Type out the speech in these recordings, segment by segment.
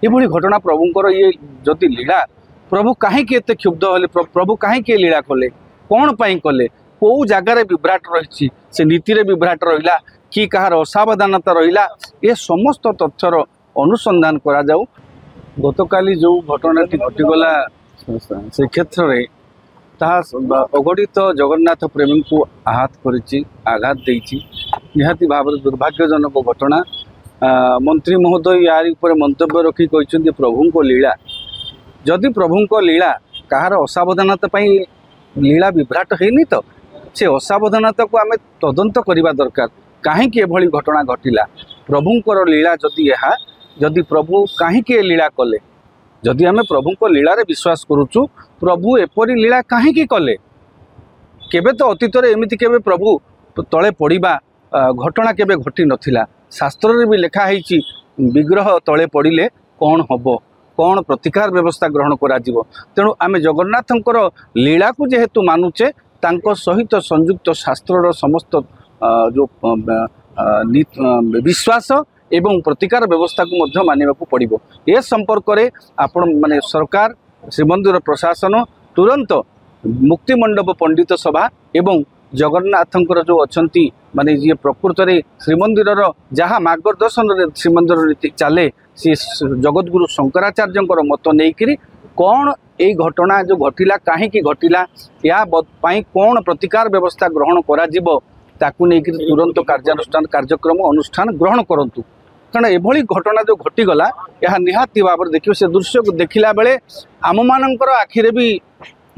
एभली घटना प्रभुंर ये जदि लीला प्रभु कहीं क्षुब्ध हेले प्रभु कहीं लीला कले कौन पाई कले कौ जगार विभ्राट रही से नीति विभ्राट रहा कि कहार असावधानता रहा ये समस्त तथ्यर अनुसंधान करा जाऊ। गतकाली जो घटनाटी घटीगला से क्षेत्र में अगणित जगन्नाथ प्रेमी को आहत आघात देती निहाती भाव दुर्भाग्यजनक घटना। मंत्री महोदय यार ऊपर मंतव्य रखी कहते प्रभु को लीला जदि प्रभु को लीला कहार असावधानता लीला विभ्राट हैनी तो से असावधानता को आम तदंत करने दरकार कहीं एभली घटना घटिला प्रभुंर लीला जदि प्रभु कहीं लीला कले जदि आम प्रभु को लीला रे विश्वास करुचु प्रभु एपरी लीला कहीं कले केबे तो अतीत एमती केबे प्रभु तले पड़ा घटना केबे घटी नथिला। शास्त्र रे भी लिखा है विग्रह तले पड़े कौन हम कौन प्रतिकार व्यवस्था ग्रहण करा तेणु आम जगन्नाथंकर लीला को जेहेतु मानुचे तांको सहित संयुक्त शास्त्र समस्त जो विश्वास एवं प्रतिकार व्यवस्था को मध्य मानिबा को पड़िबो। ए संपर्क रे आपण माने सरकार श्रीमंदिर प्रशासन तुरंत मुक्तिमंडप पंडित सभा एवं जगन्नाथंकर जो अछंती माने जे प्रकृत रे श्रीमंदिर जहाँ मार्गदर्शन रे श्रीमंदिर नीति चले सी जगतगुरु शंकराचार्य मत नहीं कौन ये घटना जो घटिला कहीं घटिला या कौन प्रतिकार व्यवस्था ग्रहण करा ताकू नहीं तुरंत कार्यानुष्ठान कार्यक्रम अनुष्ठान ग्रहण करंतु कारण एभली घटना जो घटीगला यह निहाती भाव देखिए से दृश्य को देखला बेले आम मानकर आखिरे भी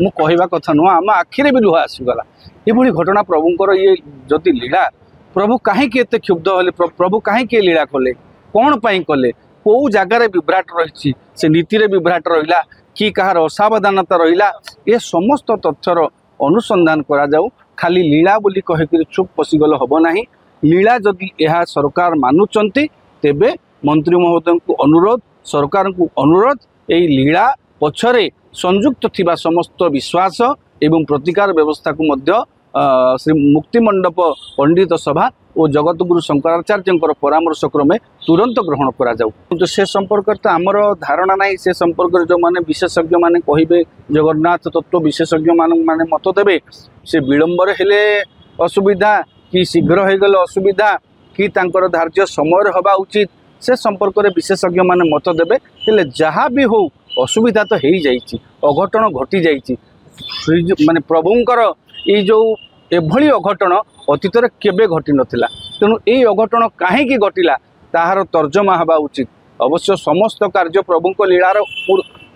मु कहवा कथा नुह आम आखिरे भी लुह आसीगला एभली घटना प्रभुंर ये जदि लीला प्रभु कहीं क्षुब्ध हेले प्रभु कहीं लीला कले कौन पाई कले कौ जगार विभ्राट रही से नीति विभ्राट रहा कि कहार असावधानता रहा ये समस्त तथ्यर अनुसंधान करा जाऊ। खाली लीला बोली कहीकि चुप पशिगल हम ना लीला जदि यह सरकार मानुचंती तेबे मंत्री महोदय को अनुरोध सरकार को अनुरोध यही लीला पछरे संयुक्त थिबा समस्त विश्वास एवं प्रतिकार व्यवस्था को मध्य श्री मुक्तिमंडप पंडित सभा और जगतगुरु शंकराचार्य परामर्श क्रमे तुरंत ग्रहण करा जाऊ। तो से संपर्क तो आमर धारणा नहीं से संपर्क जो माने विशेषज्ञ माने कहिबे जगन्नाथ तत्व विशेषज्ञ माने मत देबे से विलंबर हेले असुविधा कि शीघ्र हो गले असुविधा कि तांकर धार्य समय हवा उचित से संपर्क में विशेषज्ञ माने मत देबे हेले जहाँ भी हो असुविधा तो हो जाइए अघटन घटी जाइए माने प्रभुंकर ये जो एभली अघटन अतीत केबे घटी नथिला तेणु ये अघटन कहीं घटिला ताहार तर्जमा हवा उचित। अवश्य समस्त कार्य प्रभुंक लीलार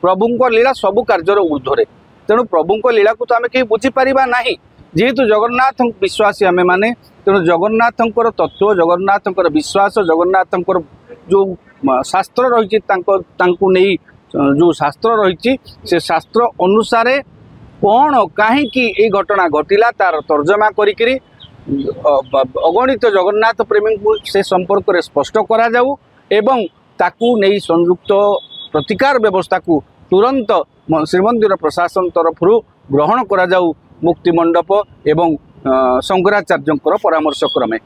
प्रभुंक लीला सबु कार्यर ऊर्ध्वरे तेणु प्रभुंक लीला को तो आम कहीं बुझीपार ना जेहेतु जगन्नाथ विश्वासी आमे माने तेणु जगन्नाथंकर तत्व जगन्नाथंकर विश्वास जगन्नाथंकर जो शास्त्र रही जो शास्त्र रही से शास्त्र अनुसार कौन कहीं घटना घटिला तार तर्जमा करी अगणित जगन्नाथ प्रेमी को से संपर्क में स्पष्ट करा जाऊ एवं ताकू नहीं संयुक्त प्रतिकार व्यवस्था को तुरंत श्रीमंदिर प्रशासन तरफ ग्रहण करा जाऊ मुक्तिमंडप एवं शंकराचार्य परामर्श क्रमे।